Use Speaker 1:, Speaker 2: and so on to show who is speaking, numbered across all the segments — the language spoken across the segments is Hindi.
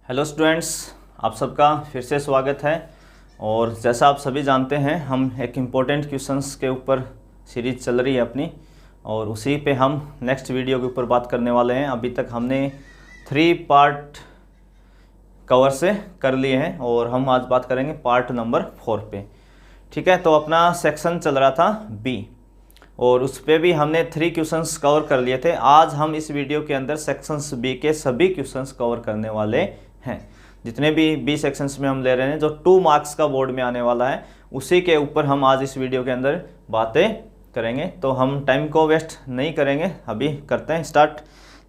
Speaker 1: हेलो स्टूडेंट्स, आप सबका फिर से स्वागत है। और जैसा आप सभी जानते हैं, हम एक इम्पोर्टेंट क्वेश्चंस के ऊपर सीरीज़ चल रही है अपनी, और उसी पे हम नेक्स्ट वीडियो के ऊपर बात करने वाले हैं। अभी तक हमने 3 पार्ट कवर से कर लिए हैं और हम आज बात करेंगे पार्ट नंबर 4 पे। ठीक है, तो अपना सेक्शन चल रहा था बी और उस पर भी हमने 3 क्वेश्चंस कवर कर लिए थे। आज हम इस वीडियो के अंदर सेक्शंस बी के सभी क्वेश्चंस कवर करने वाले हैं। जितने भी बी सेक्शंस में हम ले रहे हैं, जो 2 मार्क्स का बोर्ड में आने वाला है, उसी के ऊपर हम आज इस वीडियो के अंदर बातें करेंगे। तो हम टाइम को वेस्ट नहीं करेंगे, अभी करते हैं स्टार्ट।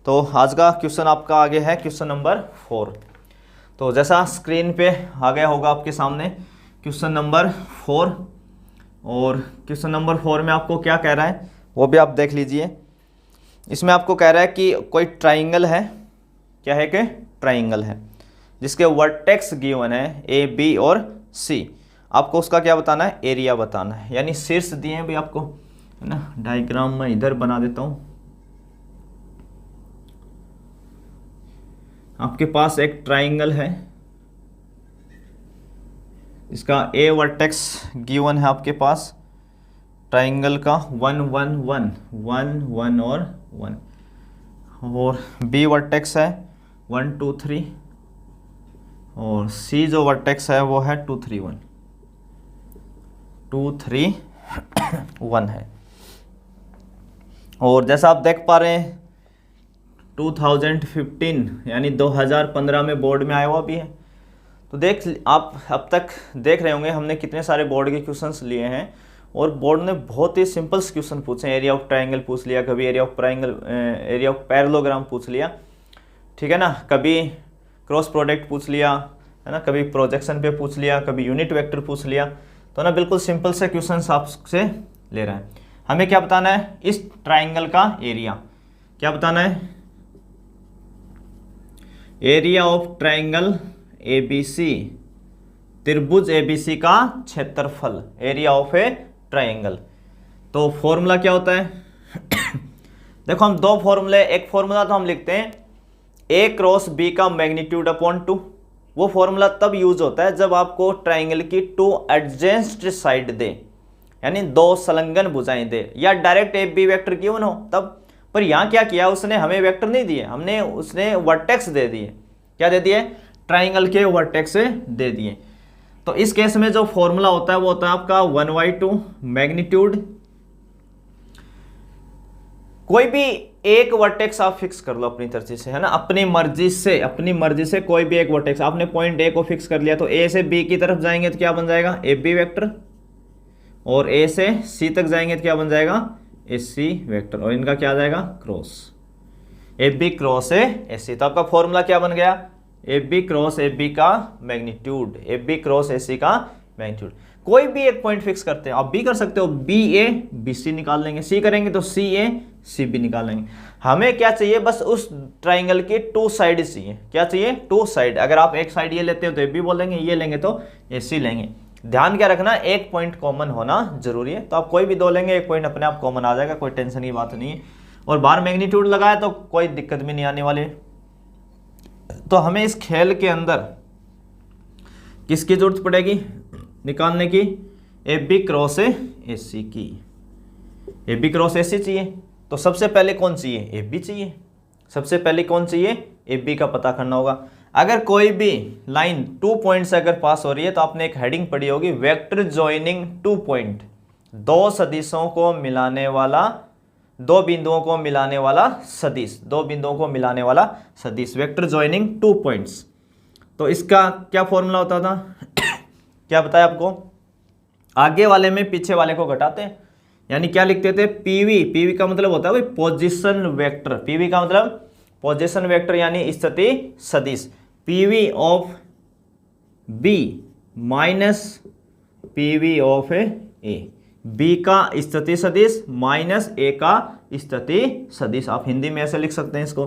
Speaker 1: तो आज का क्वेश्चन आपका आगे है, क्वेश्चन नंबर 4। तो जैसा स्क्रीन पे आ गया होगा आपके सामने क्वेश्चन नंबर 4, और क्वेश्चन नंबर 4 में आपको क्या कह रहा है वो भी आप देख लीजिए। इसमें आपको कह रहा है कि कोई ट्राइंगल है, क्या है कि ट्राइंगल है जिसके वर्टेक्स गिवन है ए, बी और सी। आपको उसका क्या बताना है, एरिया बताना है, यानी शीर्ष दिए हैं भाई आपको, है ना। डायग्राम में इधर बना देता हूँ। आपके पास एक ट्राइंगल है, इसका ए वर्टेक्स गिवन है आपके पास, ट्राइंगल का 1 1 1 1 1 और 1, और बी वर्टेक्स है 1 2 3, और सी जो वर्टेक्स है वो है 2 3 1 2 3 1 है। और जैसा आप देख पा रहे हैं 2015 यानी 2015 में बोर्ड में आया हुआ भी है। तो देख, आप अब तक देख रहे होंगे हमने कितने सारे बोर्ड के क्वेश्चंस लिए हैं, और बोर्ड ने बहुत ही सिंपल क्वेश्चन पूछे हैं। एरिया ऑफ ट्राइंगल पूछ लिया, कभी area of triangle, area of parallelogram पूछ लिया, ठीक है ना, कभी क्रॉस प्रोडक्ट पूछ लिया, है ना, कभी प्रोजेक्शन पे पूछ लिया, कभी यूनिट वेक्टर पूछ लिया। तो ना बिल्कुल सिंपल से क्वेश्चंस आपसे ले रहा है। हमें क्या बताना है, इस ट्राइंगल का एरिया क्या बताना है, एरिया ऑफ ट्राइंगल ABC, त्रिभुज ABC का क्षेत्रफल, एरिया ऑफ ए ट्राइंगल। तो फॉर्मूला क्या होता है देखो, हम 2 फॉर्मूले, एक फॉर्मूला तो हम लिखते हैं A क्रॉस B का मैग्नीट्यूड अपॉन 2। वो फॉर्मूला तब यूज होता है जब आपको ट्राइंगल की 2 एडजेंस्ट साइड दे, यानी 2 संलग्न भुजाएं दे, या डायरेक्ट AB वेक्टर गिवन हो तब। पर यहां क्या किया उसने, हमें वेक्टर नहीं दिए, उसने वर्टेक्स दे दिए। क्या दे दिए, ट्राइंगल के वर्टेक्स दे दिए। तो इस केस में जो फॉर्मूला होता है वो होता है आपका 1/2 मैग्नीट्यूड, कोई भी एक वर्टेक्स आप फिक्स कर लो अपनी तरफ से, है ना, अपनी मर्जी से कोई भी एक वर्टेक्स। आपने पॉइंट ए को फिक्स कर लिया, तो ए से बी की तरफ जाएंगे तो क्या बन जाएगा, ए बी वेक्टर, और ए से सी तक जाएंगे तो क्या बन जाएगा, ए सी वेक्टर, और इनका क्या आ जाएगा, cross, A B cross A C. तो आपका फॉर्मूला क्या बन गया, A B cross A B का magnitude, A B cross A C का मैग्नीट्यूड। कोई भी एक पॉइंट फिक्स करते हैं, आप बी कर सकते हो, बी ए बी सी निकाल लेंगे, सी करेंगे तो सी ए सी बी निकाल लेंगे। हमें क्या चाहिए, बस उस ट्राइंगल की 2 साइड चाहिए। क्या चाहिए, 2 साइड। अगर आप एक साइड ये लेते हो तो ए बी बोलेंगे, ये लेंगे तो ए सी लेंगे। ध्यान क्या रखना, एक पॉइंट कॉमन होना जरूरी है। तो आप कोई भी 2 लेंगे, एक पॉइंट अपने आप कॉमन आ जाएगा, कोई टेंशन की बात नहीं है। और बाहर मैग्नीट्यूड लगाया तो कोई दिक्कत भी नहीं आने वाली। तो हमें इस खेल के अंदर किसकी जरूरत पड़ेगी निकालने की, ए बी क्रॉस ए सी की। ए बी क्रॉस ए सी चाहिए, तो सबसे पहले कौन चाहिए, ए बी चाहिए। सबसे पहले कौन चाहिए, ए बी का पता करना होगा। अगर कोई भी लाइन 2 पॉइंट से अगर पास हो रही है तो आपने एक हेडिंग पढ़ी होगी, वेक्टर जॉइनिंग 2 पॉइंट, 2 सदिशों को मिलाने वाला, 2 बिंदुओं को मिलाने वाला सदिश, 2 बिंदुओं को मिलाने वाला सदिश, वेक्टर जॉइनिंग 2 पॉइंट्स। तो इसका क्या फॉर्मूला होता था क्या बताया आपको, आगे वाले में पीछे वाले को घटाते हैं, यानी क्या लिखते थे, पीवी। पीवी का मतलब होता है भाई पोजीशन वेक्टर, पीवी का मतलब पोजीशन वेक्टर यानी स्थिति सदिश। PV of B minus PV of A, B का स्थिति सदिश माइनस ए का स्थिति सदिश। आप हिंदी में ऐसे लिख सकते हैं इसको।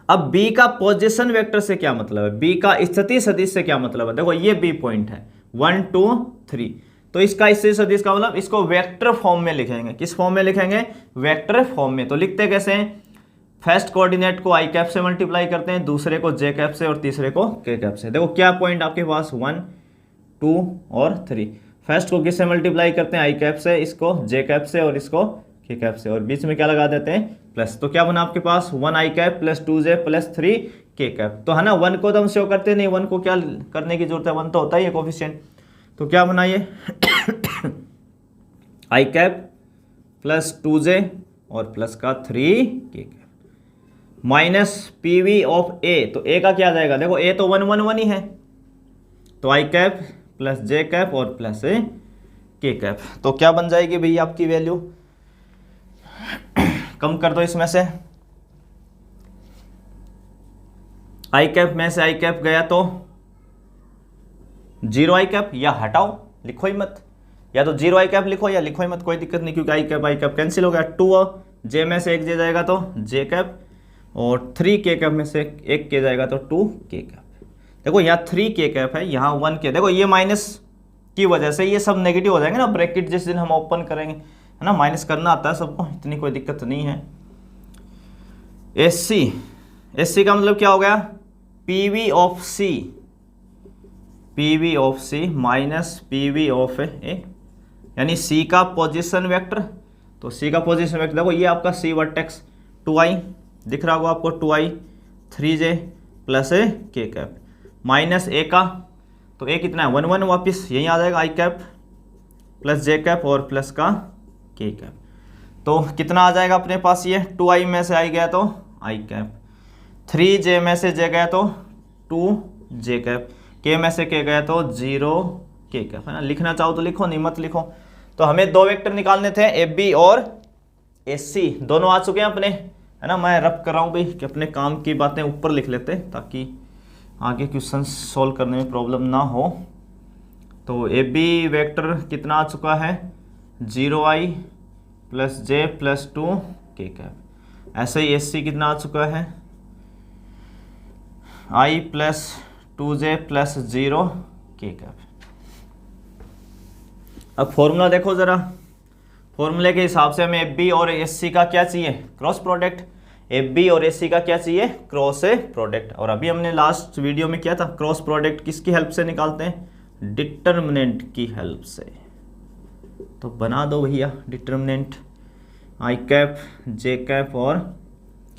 Speaker 1: अब बी का पोजीशन वेक्टर से क्या मतलब है, बी का स्थिति सदिश से क्या मतलब है, देखो ये बी पॉइंट है 1 2 3, तो इसका स्थिति सदिश का मतलब इसको वेक्टर फॉर्म में लिखेंगे। किस फॉर्म में लिखेंगे, वेक्टर फॉर्म में। तो लिखते कैसे हैं, फर्स्ट कोऑर्डिनेट को आई कैप से मल्टीप्लाई करते हैं, दूसरे को जे कैप से और तीसरे को के कैप से। देखो क्या पॉइंट आपके पास 1 2 और 3, फर्स्ट को किससे मल्टीप्लाई करते हैं, आई कैप से, इसको जे कैप से और इसको के कैप से, और बीच में क्या लगा देते हैं, प्लस। तो क्या बना आपके पास 1 आई कैप प्लस 2 जे प्लस 3 के कैप। तो है ना 1 को तो हम शो करते नहीं, 1 को क्या करने की जरूरत है, 1 तो होता ही है कोफिशिएंट। तो क्या बना ये आई कैप प्लस 2j और प्लस का 3 के कैप माइनस पीवी ऑफ ए। तो ए का क्या आ जाएगा, देखो ए तो 1 1 1 ही है, तो आई कैप प्लस जे कैप और प्लस के कैप। तो क्या बन जाएगी भैया आपकी वैल्यू, कम कर दो इसमें से, आई कैप में से आई कैप गया तो 0 आई कैप, या हटाओ लिखो ही मत, या तो 0 आई कैप लिखो या लिखो ही मत, कोई दिक्कत नहीं, क्योंकि आई कैप कैंसिल हो गया। 2 जे में से एक जे जाएगा तो जे कैप, और 3 के कैप में से एक के जाएगा तो 2 के कैप। देखो यहाँ 3 के कैप है, यहाँ 1 के, देखो ये माइनस की वजह से ये सब नेगेटिव हो जाएंगे ना, ब्रैकेट जिस दिन हम ओपन करेंगे, है ना, माइनस करना आता है सबको, इतनी कोई दिक्कत नहीं है। एससी का मतलब क्या हो गया, PV of C minus PV of A, यानी सी का पोजीशन वेक्टर। तो सी का पोजीशन वेक्टर देखो ये आपका सी वर्टेक्स 2i दिख रहा होगा आपको, 2i 3j प्लस ए के कैप माइनस ए का, तो ए कितना है 1 1, वापिस यहीं आ जाएगा आई कैप प्लस जे कैप और प्लस का के कैप। तो कितना आ जाएगा अपने पास, ये 2i में से आई गया तो आई कैप, 3j में से जे गया तो 2 जे कैप, के में से के गया तो 0 के कैप, है ना। लिखना चाहो तो लिखो, नहीं मत लिखो। तो हमें दो वेक्टर निकालने थे, एफ बी और एस सी, दोनों आ चुके हैं अपने, है ना। मैं रब कर रहा हूँ भाई कि अपने काम की बातें ऊपर लिख लेते ताकि आगे क्वेश्चन सॉल्व करने में प्रॉब्लम ना हो। तो ए बी वेक्टर कितना आ चुका है, 0i प्लस जे प्लस 2 के कैप। ऐसे ही एस सी कितना आ चुका है, i प्लस 2j प्लस 0 के कैप। अब फॉर्मूला देखो ज़रा, फॉर्मूले के हिसाब से हमें एफ बी और एस सी का क्या चाहिए, क्रॉस प्रोडक्ट। एफ बी और एस सी का क्या चाहिए, क्रॉस प्रोडक्ट। और अभी हमने लास्ट वीडियो में किया था, क्रॉस प्रोडक्ट किसकी हेल्प से निकालते हैं, डिटर्मिनेंट की हेल्प से। तो बना दो भैया डिटर्मिनेंट, आई कैप जे कैप और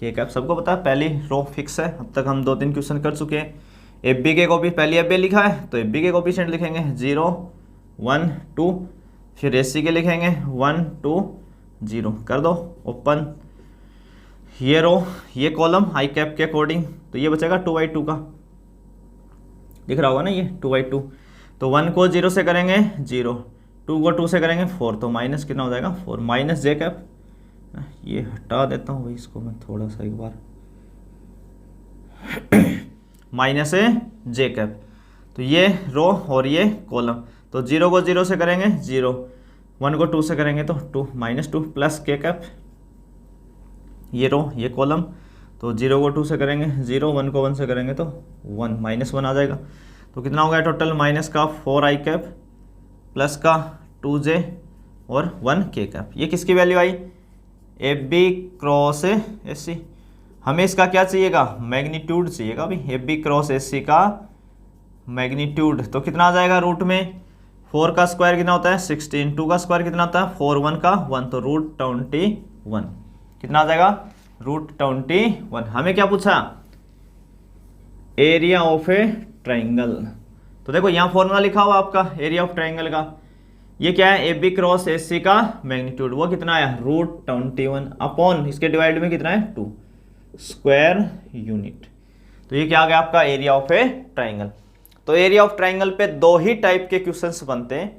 Speaker 1: के कैप। सबको पता है पहली रो फिक्स है, अब तक हम 2-3 क्वेश्चन कर चुके हैं। एफ बी के कॉपी पहले एफ बी लिखा है तो एफ बी के कोफिशिएंट लिखेंगे 0 1 2, फिर एस सी के लिखेंगे 1 2 0, कर दो ओपन। ये रो ये कॉलम आई कैप के अकॉर्डिंग, तो ये बचेगा 2/2 का, दिख रहा होगा ना ये 2/2। तो 1 को 0 से करेंगे 0, 2 को 2 से करेंगे 4, तो माइनस कितना हो जाएगा 4, माइनस जे कैप। ये हटा देता हूँ भाई इसको मैं थोड़ा सा एक बार, माइनस है जे कैप। तो ये रो और ये कॉलम, तो 0 को 0 से करेंगे 0, 1 को 2 से करेंगे तो 2, माइनस 2 प्लस के कैप। ये रो ये कॉलम, तो 0 को 2 से करेंगे 0, 1 को 1 से करेंगे तो 1, माइनस 1 आ जाएगा। तो कितना हो गया टोटल, माइनस का 4 आई कैप प्लस का 2j और 1 के कैप। ये किसकी वैल्यू आई, F B cross S C. हमें इसका क्या चाहिएगा, मैग्नीट्यूड चाहिएगा भाई, F B cross S C का मैग्नीट्यूड। तो कितना आ जाएगा, रूट में 4 का स्क्वायर कितना होता है 16, 2 का स्क्वायर कितना होता है 4, 1 का 1, तो रूट 21, कितना आ जाएगा रूट 21। हमें क्या पूछा, एरिया ऑफ ए ट्राइंगल। तो देखो यहाँ फॉर्मूला लिखा हुआ आपका एरिया ऑफ ट्राइंगल का, ये क्या है, A B cross S C का मैग्नीट्यूड, वो कितना आया रूट 21 अपॉन इसके डिवाइड में कितना है 2 स्क्वायर यूनिट। तो ये क्या आ गया आपका एरिया ऑफ ए ट्राइंगल। तो एरिया ऑफ ट्राइंगल पे 2 ही टाइप के क्वेश्चंस बनते हैं।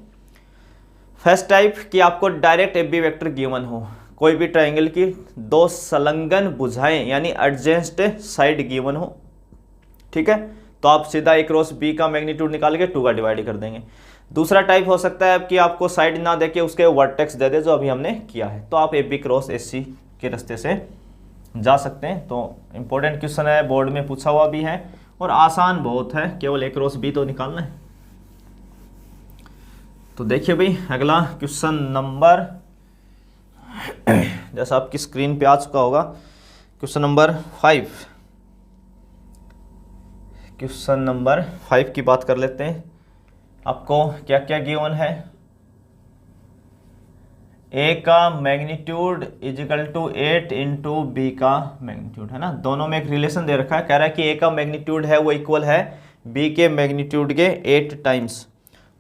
Speaker 1: फर्स्ट टाइप कि आपको direct F B vector given हो, कोई भी ट्राइंगल की 2 संलग्न भुजाएं यानी एडजेसेंट साइड गिवन हो, ठीक है, तो आप सीधा ए क्रॉस बी का मैग्नीट्यूड निकाल के 2 का डिवाइड कर देंगे। दूसरा टाइप हो सकता है कि आपको साइड ना देके उसके वर्टेक्स दे दे, जो अभी हमने किया है, तो आप A B cross S C के रास्ते से जा सकते हैं। तो इंपॉर्टेंट क्वेश्चन है, बोर्ड में पूछा हुआ भी है और आसान बहुत है, केवल ए क्रॉस बी तो निकालना है। तो देखिए भाई अगला क्वेश्चन नंबर, जैसा आपकी स्क्रीन पे आ चुका होगा, क्वेश्चन नंबर 5, क्वेश्चन नंबर 5 की बात कर लेते हैं। आपको क्या क्या गिवन है, ए का magnitude equal to 8 into B का मैग्नीट्यूड, है ना। दोनों में एक रिलेशन दे रखा है, कह रहा है कि ए का मैग्नीट्यूड है वो इक्वल है बी के मैग्नीट्यूड के 8 टाइम्स।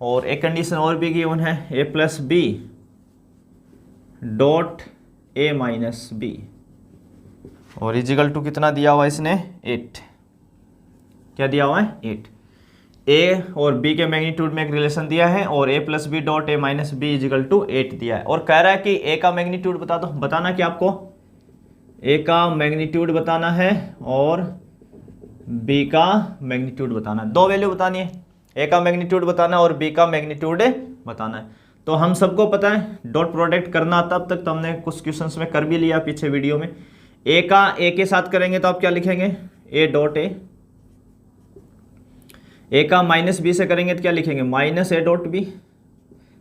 Speaker 1: और एक कंडीशन और भी गिवन है, A plus B dot A minus B, और इजिकल टू कितना दिया हुआ है इसने 8, क्या दिया हुआ है 8। ए और बी के मैग्नीट्यूड में एक रिलेशन दिया है और A plus B dot A minus B equal to 8 दिया है। और कह रहा है कि ए का मैग्नीट्यूड बता दो, बताना क्या आपको, ए का मैग्नीट्यूड बताना है और बी का मैग्नीट्यूड बताना है। दो वैल्यू बतानी है, ए का मैग्नीट्यूड बताना है और बी का मैग्नीट्यूड बताना है। तो हम सबको पता है डॉट प्रोडक्ट करना, तब तक तो हमने कुछ क्वेश्चंस में कर भी लिया पीछे वीडियो में। ए का ए के साथ करेंगे तो आप क्या लिखेंगे, ए डॉट ए का माइनस बी से करेंगे तो क्या लिखेंगे, माइनस ए डॉट बी।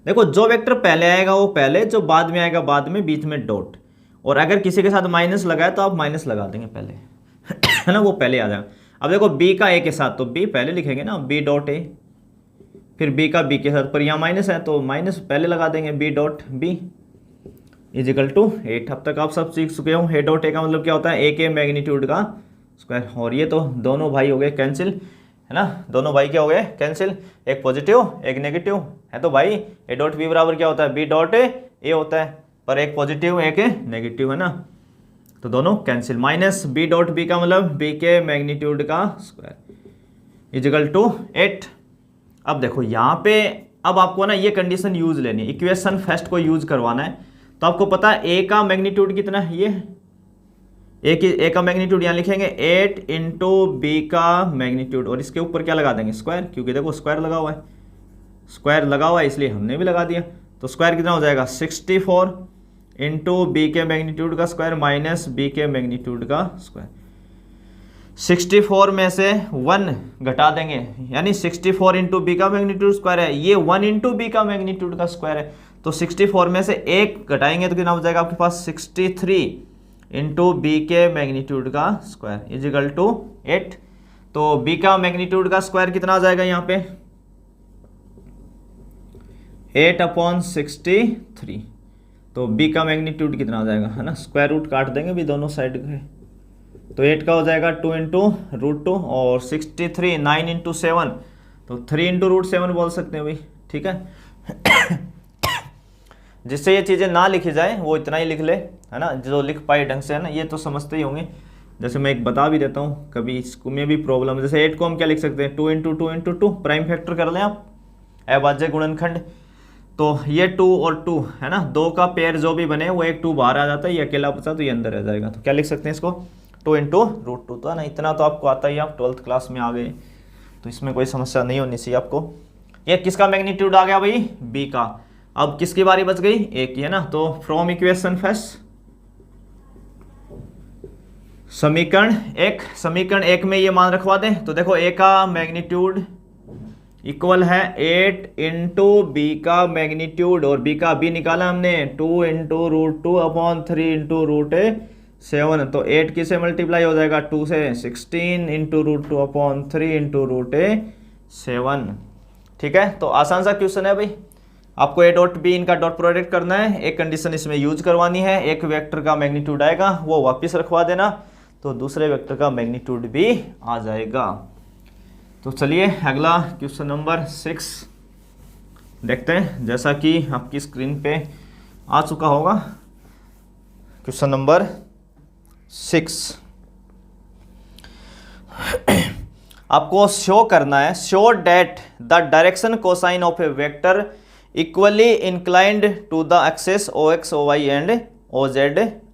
Speaker 1: देखो जो वेक्टर पहले आएगा वो पहले, जो बाद में आएगा बाद में, बीच में डॉट। और अगर किसी के साथ माइनस लगाए तो आप माइनस लगा देंगे पहले है ना, वो पहले आ जाएगा। अब देखो बी का ए के साथ तो बी पहले लिखेंगे ना, बी डॉट ए, फिर बी का बी के साथ, पर यहाँ माइनस है तो माइनस पहले लगा देंगे, B dot B equal to 8। अब तक आप सब सीख चुके हो, ए डॉट ए का मतलब क्या होता है, ए के मैग्नीट्यूड का स्क्वायर। और ये तो दोनों भाई हो गए कैंसिल, है ना, दोनों भाई क्या हो गए कैंसिल, एक पॉजिटिव एक नेगेटिव है। तो भाई ए डॉट बी बराबर क्या होता है, बी डॉट ए होता है, पर एक पॉजिटिव एक नेगेटिव, है ना, तो दोनों cancel. Minus B dot B का मतलब बी के मैग्नीट्यूड का स्क्वायर इजिकल टू 8। अब देखो यहाँ पे अब आपको ना ये कंडीशन यूज लेनी है, इक्वेशन फर्स्ट को यूज करवाना है। तो आपको पता है ए का मैग्नीट्यूड कितना है, ये ए का मैग्नीट्यूड यहाँ लिखेंगे 8 इंटू बी का मैग्नीट्यूड, और इसके ऊपर क्या लगा देंगे, स्क्वायर, क्योंकि देखो स्क्वायर लगा हुआ है, स्क्वायर लगा हुआ है इसलिए हमने भी लगा दिया। तो स्क्वायर कितना हो जाएगा, 64 इंटू बी के मैग्नीट्यूड का स्क्वायर माइनस बी के मैग्नीट्यूड का स्क्वायर। 64 में से 1 घटा देंगे, यानी 64 इंटू बी का मैग्नीट्यूड स्क्वायर है, ये 1 इंटू बी का मैग्नीट्यूड का स्क्वायर है। तो 64 में से 1 घटाएंगे तो कितना हो जाएगा आपके पास, 63 इंटू बी के मैग्नीट्यूड का स्क्वायर इजिकल टू 8। तो बी का मैग्नीट्यूड का स्क्वायर कितना आ जाएगा यहाँ पे, 8/63। तो बी का मैग्नीट्यूड कितना आ जाएगा, है ना, स्क्वायर रूट काट देंगे भी दोनों साइड के, तो 8 का हो जाएगा 2 इंटू रूट 2, और 63 9 इंटू 7, तो 3 इंटू रूट 7 बोल सकते हैं भाई, ठीक है। जिससे ये चीज़ें ना लिखी जाए वो इतना ही लिख ले, है ना, जो लिख पाए ढंग से, है ना, ये तो समझते ही होंगे। जैसे मैं एक बता भी देता हूँ, कभी इसको में भी प्रॉब्लम है, जैसे 8 को हम क्या लिख सकते हैं, 2 इंटू 2 इंटू 2, प्राइम फैक्टर कर लें आप, अभाज्य गुणनखंड। तो ये 2 और 2, है ना, 2 का पेयर जो भी बने वो एक 2 बाहर आ जाता है, ये अकेला बचा तो ये अंदर रह जाएगा। तो क्या लिख सकते हैं इसको, 2 इंटू रूट 2, तो है ना, इतना तो आपको आता ही, आप 12th क्लास में आ गए तो इसमें कोई समस्या नहीं होनी चाहिए आपको। ये किसका मैग्नीट्यूड आ गया भाई, बी का। अब किसकी बारी बच गई, ए की, है ना। तो फ्रॉम इक्वेशन फर्स्ट, समीकरण एक में ये मान रखवा दें। तो देखो ए का मैग्नीट्यूड इक्वल है 8 इंटू बी का मैग्नीट्यूड, और बी का बी निकाला हमने 2 इंटू रूट 2/3 इंटू रूट 7। तो 8 किसे मल्टीप्लाई हो जाएगा, 2 से, 16 इंटू रूट 2/3 इंटू रूट 7। ठीक है, तो आसान सा क्वेश्चन है भाई। आपको ए डॉट बी इनका डॉट प्रोडक्ट करना है, एक कंडीशन इसमें यूज करवानी है, एक वेक्टर का मैग्नीट्यूड आएगा वो वापस रखवा देना, तो दूसरे वेक्टर का मैग्नीट्यूड भी आ जाएगा। तो चलिए अगला क्वेश्चन नंबर 6 देखते हैं, जैसा कि आपकी स्क्रीन पे आ चुका होगा। क्वेश्चन नंबर 6 आपको शो करना है, show that the direction cosine of a vector equally inclined to the axes OX, OY and OZ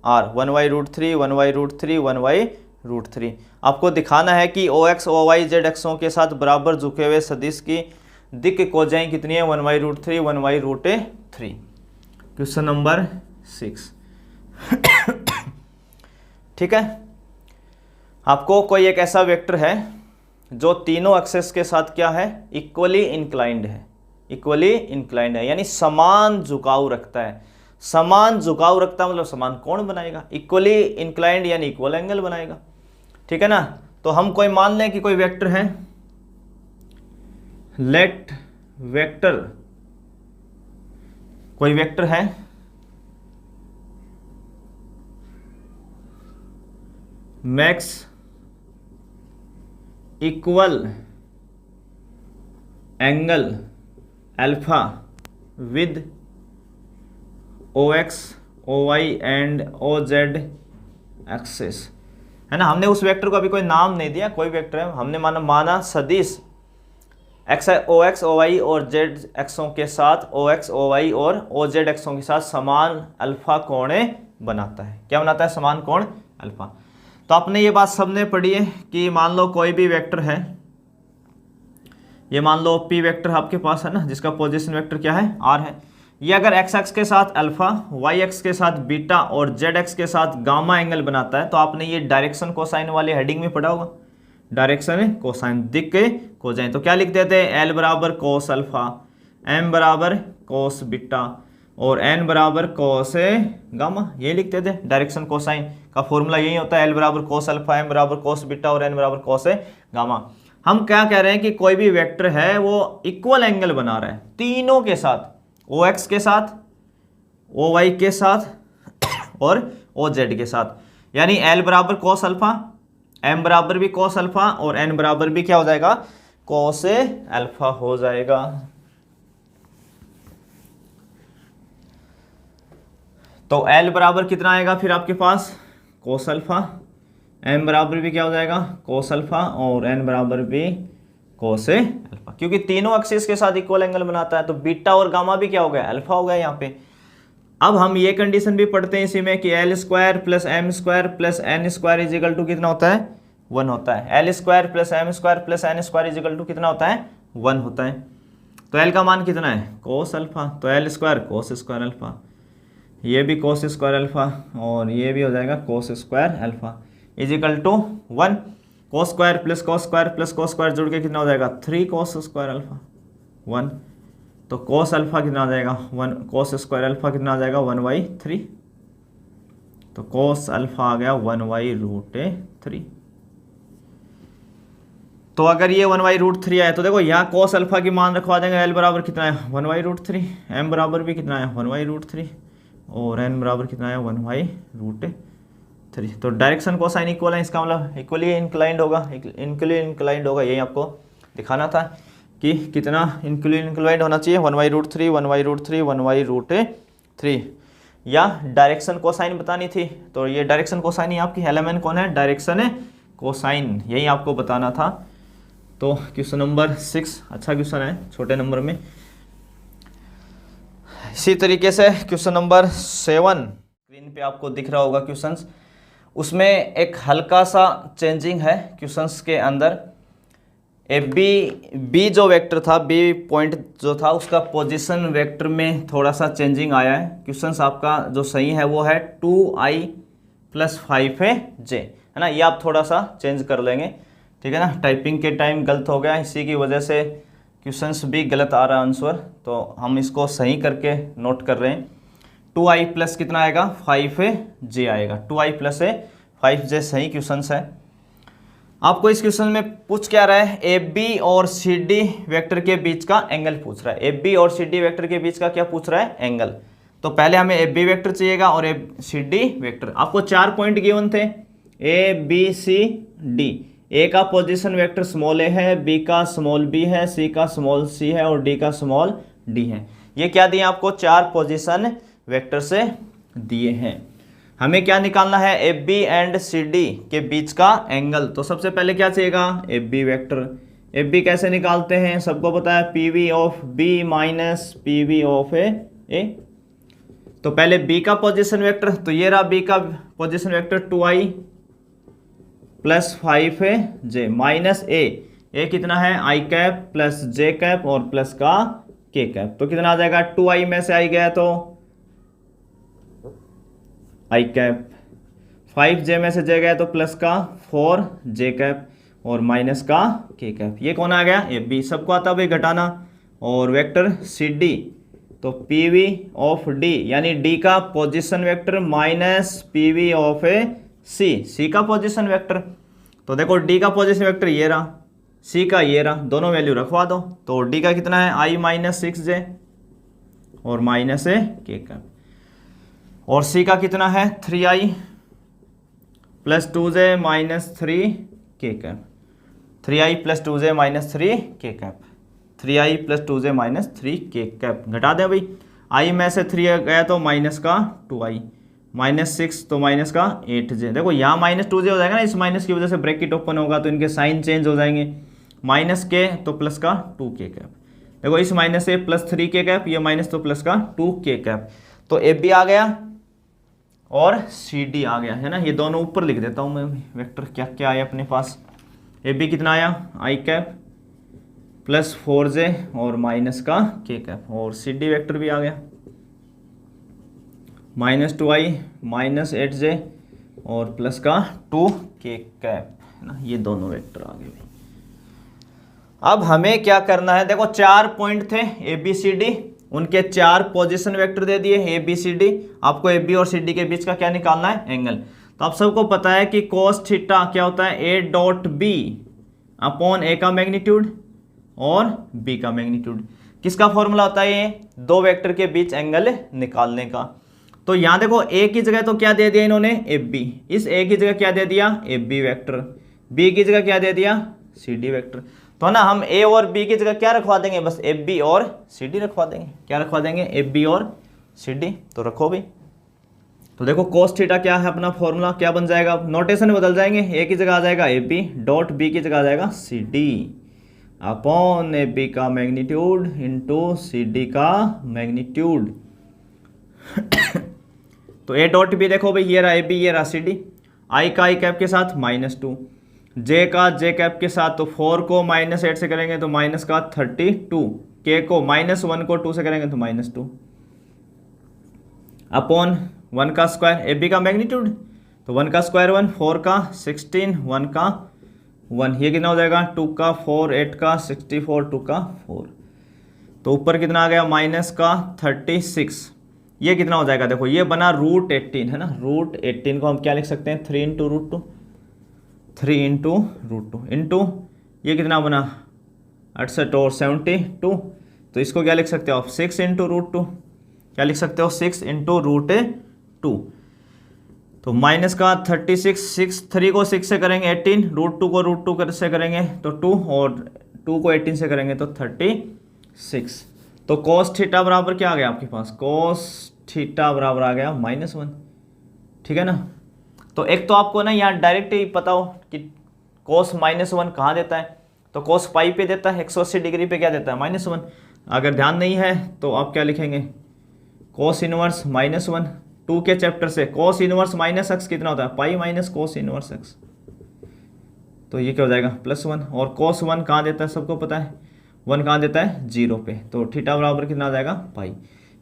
Speaker 1: are 1/√3, 1/√3, 1/√3। आपको दिखाना है कि OX, OY, Z अक्षों के साथ बराबर झुके हुए सदिश की दिक् कोजाएं कितनी है, 1/√3, 1/√3। क्वेश्चन नंबर 6 ठीक है। आपको कोई एक ऐसा वेक्टर है जो तीनों एक्सेस के साथ क्या है, इक्वली इंक्लाइंड है, इक्वली इंक्लाइंड है, यानी समान झुकाव रखता है। समान झुकाव रखता मतलब समान कोण बनाएगा, इक्वली इंक्लाइंड यानी इक्वल एंगल बनाएगा, ठीक है ना। तो हम कोई मान लें कि कोई वेक्टर है, लेट वेक्टर, कोई वेक्टर है max equal angle alpha with OX, OY and OZ axis, है ना। हमने उस वेक्टर को अभी कोई नाम नहीं दिया, कोई वेक्टर है, हमने माना सदिश OX, OY और Z एक्सों के साथ, OX, OY और OZ एक्सों के साथ समान अल्फा कोणे बनाता है। क्या बनाता है? समान कोण अल्फा। तो आपने ये बात सबने पढ़ी है कि मान लो कोई भी वेक्टर है, ये मान लो P वेक्टर आपके पास है ना, जिसका पोजीशन वेक्टर क्या है? R है। ये अगर x एक्स के साथ अल्फा, y एक्स के साथ बीटा और z एक्स के साथ गामा एंगल बनाता है, तो आपने ये डायरेक्शन कोसाइन वाली हेडिंग में पढ़ा होगा, डायरेक्शन कोसाइन दिख के कोसाइन। तो क्या लिख देते हैं? L बराबर कोस अल्फा, m बराबर कोस बीटा और n बराबर कोस गामा, ये लिख देते हैं। डायरेक्शन कोसाइन का फॉर्मूला यही होता है, L बराबर कोस अल्फा, m बराबर कोस बीटा और n बराबर कोस गामा। हम क्या कह रहे हैं कि कोई भी वेक्टर है वो इक्वल एंगल बना रहा है तीनों के साथ, OX के साथ, OY के साथ और OZ के साथ, यानी L बराबर कोस अल्फा, M बराबर भी कोस अल्फा और N बराबर भी क्या हो जाएगा? कोस अल्फा हो जाएगा। तो L बराबर कितना आएगा फिर आपके पास? कोस अल्फा, M बराबर भी क्या हो जाएगा? कोस अल्फा और N बराबर भी कोस अल्फा, क्योंकि तीनों एक्सिस के साथ इक्वल एंगल बनाता है। तो बीटा और गामा भी क्या हो गया? अल्फा हो गया यहाँ पे। अब हम ये कंडीशन भी पढ़ते हैं इसी में कि L square plus M square plus N square is equal to कितना होता है? 1 होता है। L square plus M square plus N square is equal to कितना होता है? 1 होता है। तो L का मान कितना है? कोस अल्फा, तो L स्क्वायर कोस स्क्वायर अल्फा, ये भी कोस स्क्वायर अल्फा और ये भी हो जाएगा cos square alpha is equal to 1। Cos square plus cos square plus cos square जुड़ के कितना हो जाएगा? 3 कोस स्क्वायर अल्फा 1। तो कोस अल्फा कितना आ जाएगा? 1। कोस स्क्वायर अल्फा कितना आ जाएगा? 1/3। तो कोस अल्फा आ गया 1/√3। तो अगर ये 1/√3 आया तो देखो यहाँ कोस अल्फा की मान रखवा देंगे। L बराबर कितना है? 1/√3। M बराबर भी कितना है? 1/√3 और N बराबर कितना है? 1/√3। तो डायरेक्शन कोसाइन इक्वल है, इसका मतलब इक्वली इंक्लाइंड होगा, इक्वली इंक्लाइंड होगा। यही आपको दिखाना था कि कितना इक्वली इंक्लाइंड होना चाहिए, 1/√3, 1/√3, 1/√3, या डायरेक्शन कोसाइन बतानी थी। तो ये डायरेक्शन कोसाइन ही आपकी एलिमेंट कौन है? डायरेक्शन कोसाइन, यही आपको बताना था। तो क्वेश्चन नंबर 6 अच्छा क्वेश्चन है छोटे नंबर में। इसी तरीके से क्वेश्चन नंबर 7 स्क्रीन पे आपको दिख रहा होगा क्वेश्चंस, उसमें एक हल्का सा चेंजिंग है क्वेश्चंस के अंदर। बी जो वेक्टर था, बी पॉइंट जो था, उसका पोजीशन वेक्टर में थोड़ा सा चेंजिंग आया है। क्वेश्चंस आपका जो सही है वो है 2i + 5j, है ना। ये आप थोड़ा सा चेंज कर लेंगे, ठीक है ना। टाइपिंग के टाइम गलत हो गया, इसी की वजह से क्वेश्चंस भी गलत आ रहा है आंसर, तो हम इसको सही करके नोट कर रहे हैं। 2i प्लस कितना आएगा? 5j आएगा। 2i + 5j सही क्वेश्चन है। आपको इस क्वेश्चन में पूछ क्या रहा है? AB और CD वेक्टर के बीच का एंगल पूछ रहा है। AB और CD वेक्टर के बीच का क्या पूछ रहा है? एंगल। तो पहले हमें AB वेक्टर चाहिएगा और CD वेक्टर। आपको 4 पॉइंट गिवन थे, A B C D। A का पोजीशन वेक्टर स्मॉल a है, B का स्मॉल b है, C का स्मॉल c है और D का स्मॉल d है। ये क्या दिए आपको? 4 पोजीशन वेक्टर से दिए हैं। हमें क्या निकालना है? AB एंड CD के बीच का एंगल। तो सबसे पहले क्या चाहिएगा? AB vector. AB कैसे निकालते हैं? सबको पता है, PV of B minus PV of A। तो पहले B का पोजीशन वेक्टर, तो ये रहा B का position vector 2i + 5j minus A कितना है? i cap plus j cap और प्लस का k कैप। तो कितना आ जाएगा? 2i में से i गया तो i कैप, 5j में से j गया तो प्लस का 4j कैप और माइनस का k कैप। ये कौन आ गया? AB। सबको आता भाई घटाना। और वेक्टर CD तो पीवी ऑफ डी यानी डी का position vector minus PV of A C का पोजीशन वेक्टर। तो देखो डी का पोजीशन वेक्टर ये रहा, सी का ये रहा, दोनों वैल्यू रखवा दो। तो डी का कितना है आई माइनस 6j और माइनस ए के कैप, और सी का कितना है 3i प्लस 2j माइनस 3 के cap, 3i plus 2j minus 3 के cap, 3i plus 2j minus 3 के कैप। घटा दें भाई, i में से 3 गया तो माइनस का 2i, माइनस 6 तो माइनस का 8j। देखो यहाँ माइनस 2j हो जाएगा ना, इस माइनस की वजह से ब्रैकेट ओपन होगा तो इनके साइन चेंज हो जाएंगे, माइनस के तो प्लस का 2 के कैप। देखो इस माइनस से प्लस 3 के कैप, ये माइनस तो प्लस का 2 के कैप। तो ए बी आ गया और सी डी आ गया, है ना। ये दोनों ऊपर लिख देता हूँ मैं वेक्टर क्या क्या आया अपने पास। ए बी कितना आया आई कैप प्लस 4j और माइनस का के कैप, और सी डी वेक्टर भी आ गया माइनस 2i माइनस 8j और प्लस का 2 के कैप, है ना। ये दोनों वेक्टर आ गए। अब हमें क्या करना है, देखो 4 पॉइंट थे ए बी सी डी, उनके 4 पोजीशन वेक्टर दे दिए ए बी सी डी। आपको ए बी और सी डी के बीच का क्या निकालना है, एंगल। तो आप सबको पता है कि कोस थीटा क्या होता है ए डॉट बी अपॉन ए का मैग्नीट्यूड और बी का मैग्नीट्यूड। किसका फॉर्मूला होता है ये, दो वेक्टर के बीच एंगल निकालने का। तो यहां देखो ए की जगह तो क्या दे दिया इन्होंने ए बी, इस ए की जगह क्या दे दिया ए बी वेक्टर, बी की जगह क्या दे दिया सी डी वेक्टर। तो ना हम ए और बी की जगह क्या रखवा देंगे, बस ए बी और सी डी रखवा देंगे। क्या रखवा देंगे, ए बी और सी डी। तो रखो भाई। तो देखो कोस थीटा क्या है अपना फॉर्मूला, क्या बन जाएगा, नोटेशन बदल जाएंगे, ए की जगह आ जाएगा ए बी डॉट बी की जगह आ जाएगा C D upon A B का मैग्नीट्यूड इंटू सी डी का मैग्नीट्यूड। तो ए डॉट बी देखो भाई, ये रहा ए बी, ये रहा सी डी, आई का आई कैप के साथ -2, जे का जे कैप के साथ, तो 4 को -8 से करेंगे तो माइनस का 32, के को -1 को 2 से करेंगे तो -2 अपॉन 1 का स्क्वायर ए बी का मैग्नीट्यूड, तो 1 का स्क्वायर 1, 4 का 16, 1 का 1, ये कितना हो जाएगा 2 का 4, 8 का 64, 2 का 4। तो ऊपर कितना आ गया माइनस का 36, ये कितना हो जाएगा, देखो ये बना √18, है ना। √18 को हम क्या लिख सकते हैं 3 × √2, 3 × √2 इंटू ये कितना बना 68 और 72, तो इसको क्या लिख सकते हो आप 6 × √2, क्या लिख सकते हो 6 × √2। तो माइनस का 36, 3 को 6 से करेंगे 18, √2 को √2 से करेंगे तो 2, और 2 को 18 से करेंगे तो 36। तो cos थीटा बराबर क्या आ गया आपके पास, cos थीटा बराबर आ गया -1, ठीक है ना। तो एक तो आपको ना यहाँ डायरेक्ट ही पता हो कि cos -1 कहाँ देता है, तो cos पाई पे देता है, 180 डिग्री पे क्या देता है -1। अगर ध्यान नहीं है तो आप क्या लिखेंगे cos इनवर्स -1, 2 के चैप्टर से cos इनवर्स -x कितना होता है pi minus cos inverse x, तो ये क्या हो जाएगा +1, और cos 1 कहाँ देता है सबको पता है, 1 कहाँ देता है 0 पे, तो थीटा बराबर कितना आ जाएगा पाई,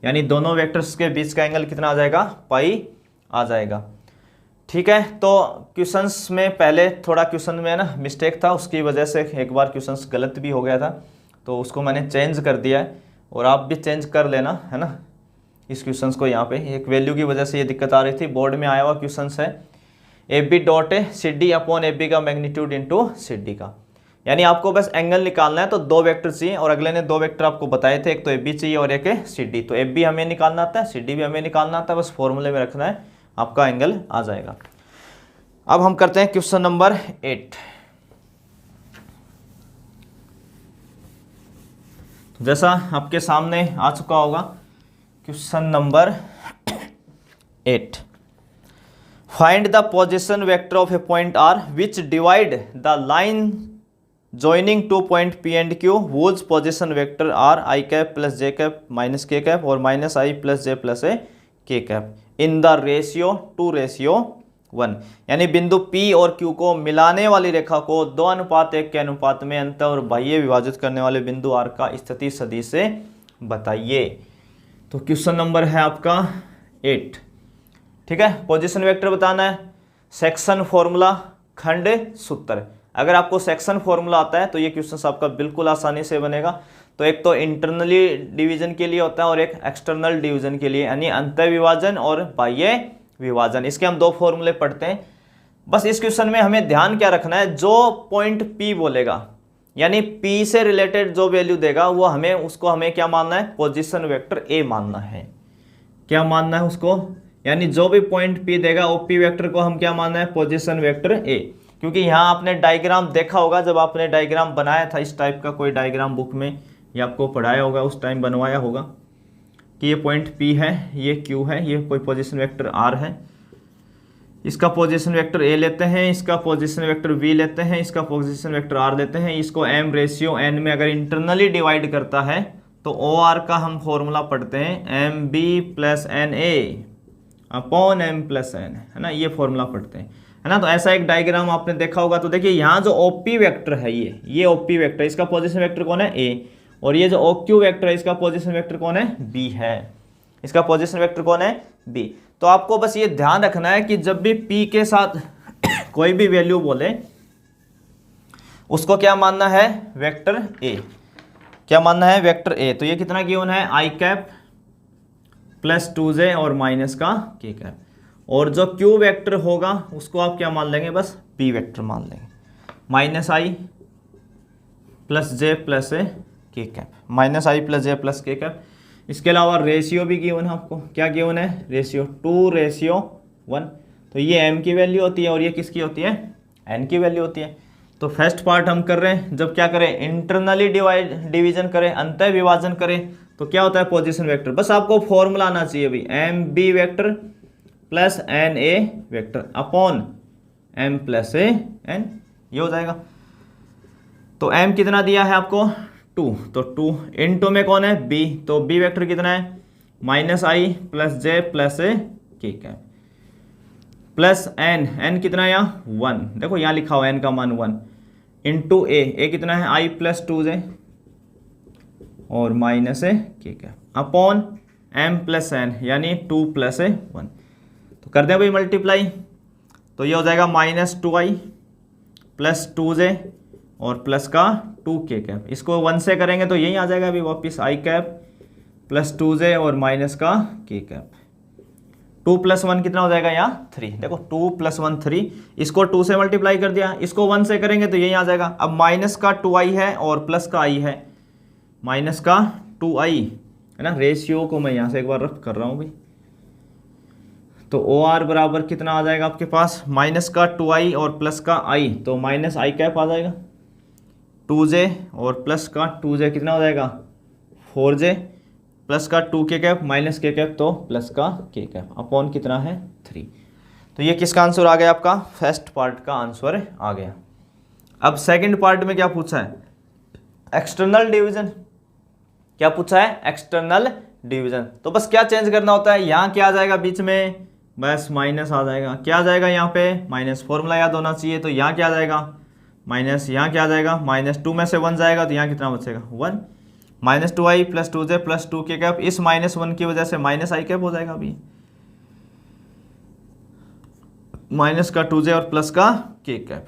Speaker 1: यानी दोनों वेक्टर्स के बीच का एंगल कितना आ जाएगा पाई आ जाएगा, ठीक है। तो क्वेश्चंस में पहले थोड़ा क्वेश्चन में ना मिस्टेक था, उसकी वजह से एक बार क्वेश्चंस गलत भी हो गया था, तो उसको मैंने चेंज कर दिया है, और आप भी चेंज कर लेना, है ना। इस क्वेश्चंस को यहाँ पे एक वैल्यू की वजह से ये दिक्कत आ रही थी, बोर्ड में आया हुआ क्वेश्चंस है A B dot C D upon A B का मैग्नीट्यूड इंटू सी डी का, यानी आपको बस एंगल निकालना है। तो दो वेक्टर चाहिए, और अगले ने दो वेक्टर आपको बताए थे, एक तो ए बी चाहिए और एक है सी डी। तो ए बी हमें निकालना आता है, सी डी भी हमें निकालना आता है, बस फॉर्मूले में रखना है, आपका एंगल आ जाएगा। अब हम करते हैं क्वेश्चन नंबर 8। तो जैसा आपके सामने आ चुका होगा question number 8, find the position vector of a point R which divide the line joining 2 point P and Q whose position vector are I cap plus J cap minus K cap और minus I plus J plus a K cap in the ratio 2:1, यानी बिंदु P और Q को मिलाने वाली रेखा को 2:1 के अनुपात में अंत और बाह्य विभाजित करने वाले बिंदु R का स्थिति सदिश से बताइए। तो क्वेश्चन नंबर है आपका 8, ठीक है। पोजीशन वेक्टर बताना है, सेक्शन फॉर्मूला खंड सूत्र। अगर आपको सेक्शन फॉर्मूला आता है तो ये क्वेश्चन आपका बिल्कुल आसानी से बनेगा। तो एक तो इंटरनली डिवीजन के लिए होता है और एक एक्सटर्नल डिवीजन के लिए, यानी अंतः विभाजन और बाह्य विभाजन। इसके हम 2 फॉर्मूले पढ़ते हैं। बस इस क्वेश्चन में हमें ध्यान क्या रखना है, जो पॉइंट P बोलेगा यानी P से रिलेटेड जो वैल्यू देगा वो हमें क्या मानना है, पोजीशन वेक्टर A मानना है। क्या मानना है उसको, यानी जो भी पॉइंट P देगा वो P वेक्टर को हम क्या मानना है, पोजीशन वेक्टर A। क्योंकि यहाँ आपने डायग्राम देखा होगा, जब आपने डायग्राम बनाया था इस टाइप का कोई डायग्राम बुक में या आपको पढ़ाया होगा, उस टाइम बनवाया होगा कि ये पॉइंट P है, ये Q है, ये कोई पोजीशन वेक्टर R है, इसका पोजीशन वेक्टर A लेते हैं, इसका पोजीशन वेक्टर V लेते हैं, इसका पोजीशन वेक्टर R लेते हैं। इसको m रेशियो n में अगर इंटरनली डिवाइड करता है तो OR का हम फॉर्मूला पढ़ते हैं mb plus na upon m plus n, है ना, ये फॉर्मूला पढ़ते हैं, है ना। तो ऐसा एक डायग्राम आपने देखा होगा। तो देखिए यहाँ जो OP वेक्टर है, ये OP वेक्टर, इसका पोजीशन वेक्टर कौन है, A, और ये जो OQ वेक्टर है इसका पोजीशन वेक्टर कौन है, B है। इसका पोजीशन वेक्टर कौन है, B। तो आपको बस ये ध्यान रखना है कि जब भी P के साथ कोई भी वैल्यू बोले उसको क्या मानना है, वेक्टर A। क्या मानना है, वेक्टर A। तो ये कितना गिवन है, i कैप प्लस 2j और माइनस का k कैप, और जो Q वेक्टर होगा उसको आप क्या मान लेंगे, बस P वेक्टर मान लेंगे, minus i plus j plus k cap, minus i plus j plus k cap. इसके अलावा रेशियो भी गिवन है आपको। क्या गिवन है, रेशियो 2:1। तो ये m की वैल्यू होती है और ये किसकी होती है, n की वैल्यू होती है। तो फर्स्ट पार्ट हम कर रहे हैं, जब क्या करें, इंटरनली डिवीजन करें, अंतः विभाजन करें, तो क्या होता है, पोजीशन वेक्टर। बस आपको फॉर्मूला आना चाहिए भाई, mb vector plus na vector upon m plus n, ये हो जाएगा। तो m कितना दिया है आपको, 2, तो 2 इंटू में कौन है, b, तो b वेक्टर कितना है, minus i plus j plus k cap plus n कितना है यहाँ 1, देखो यहाँ लिखा हुआ n का मान 1, इंटू a कितना है, i प्लस 2j और minus k cap upon m plus n यानी 2 प्लस 1। तो कर दें भाई मल्टीप्लाई, तो ये हो जाएगा माइनस 2i प्लस 2j और प्लस का 2k कैप। इसको 1 से करेंगे तो यही आ जाएगा अभी वापस, i कैप प्लस 2j और माइनस का k कैप। 2 प्लस 1 कितना हो जाएगा यहाँ 3, देखो 2 प्लस 1 3, इसको 2 से मल्टीप्लाई कर दिया, इसको 1 से करेंगे तो यही आ जाएगा। अब माइनस का 2i है और प्लस का i है, माइनस का 2i है ना। रेशियो को मैं यहाँ से एक बार रफ कर रहा हूँ भाई, तो OR बराबर कितना आ जाएगा आपके पास, माइनस का 2i और प्लस का i, तो माइनस i कैप आ जाएगा, 2j और प्लस का 2j कितना हो जाएगा 4j प्लस का 2k cap minus k cap, तो प्लस का k कैप अपॉन कितना है 3। तो ये किसका आंसर आ गया, आपका फर्स्ट पार्ट का आंसर आ गया। अब सेकंड पार्ट में क्या पूछा है, एक्सटर्नल डिवीजन। क्या पूछा है, एक्सटर्नल डिवीजन। तो बस क्या चेंज करना होता है, यहाँ क्या आ जाएगा बीच में, बस माइनस आ जाएगा। क्या आ जाएगा यहाँ पे, माइनस, फॉर्मूला याद होना चाहिए। तो यहाँ क्या आ जाएगा माइनस, यहाँ क्या आ जाएगा माइनस, 2 में से 1 जाएगा तो यहाँ कितना बचेगा 1, minus 2i plus 2j plus 2k cap, इस माइनस 1 की वजह से माइनस i कैप हो जाएगा अभी, माइनस का 2j और प्लस का k कैप।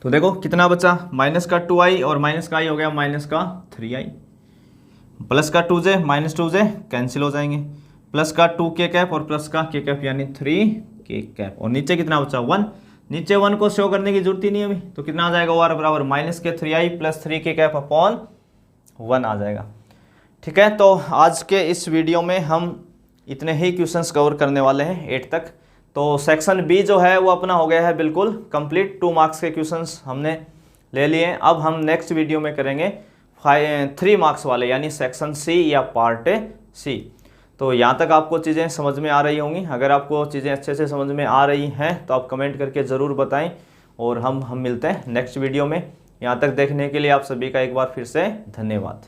Speaker 1: तो देखो कितना बचा, माइनस का 2i और माइनस का i हो गया माइनस का 3i, प्लस का 2j माइनस 2j कैंसिल हो जाएंगे, प्लस का 2k कैप और प्लस का k कैप यानी 3k कैप, और नीचे कितना बचा 1, नीचे 1 को शो करने की जरूरत ही नहीं है अभी। तो कितना आ जाएगा OR बराबर माइनस के 3i plus 3k cap upon 1 आ जाएगा। ठीक है, तो आज के इस वीडियो में हम इतने ही क्वेश्चंस कवर करने वाले हैं 8 तक। तो सेक्शन बी जो है वो अपना हो गया है बिल्कुल कंप्लीट, 2 मार्क्स के क्वेश्चंस हमने ले लिए। अब हम नेक्स्ट वीडियो में करेंगे 3 मार्क्स वाले, यानी सेक्शन सी या पार्ट सी। तो यहाँ तक आपको चीज़ें समझ में आ रही होंगी। अगर आपको चीज़ें अच्छे से समझ में आ रही हैं तो आप कमेंट करके ज़रूर बताएं, और हम मिलते हैं नेक्स्ट वीडियो में। यहाँ तक देखने के लिए आप सभी का एक बार फिर से धन्यवाद।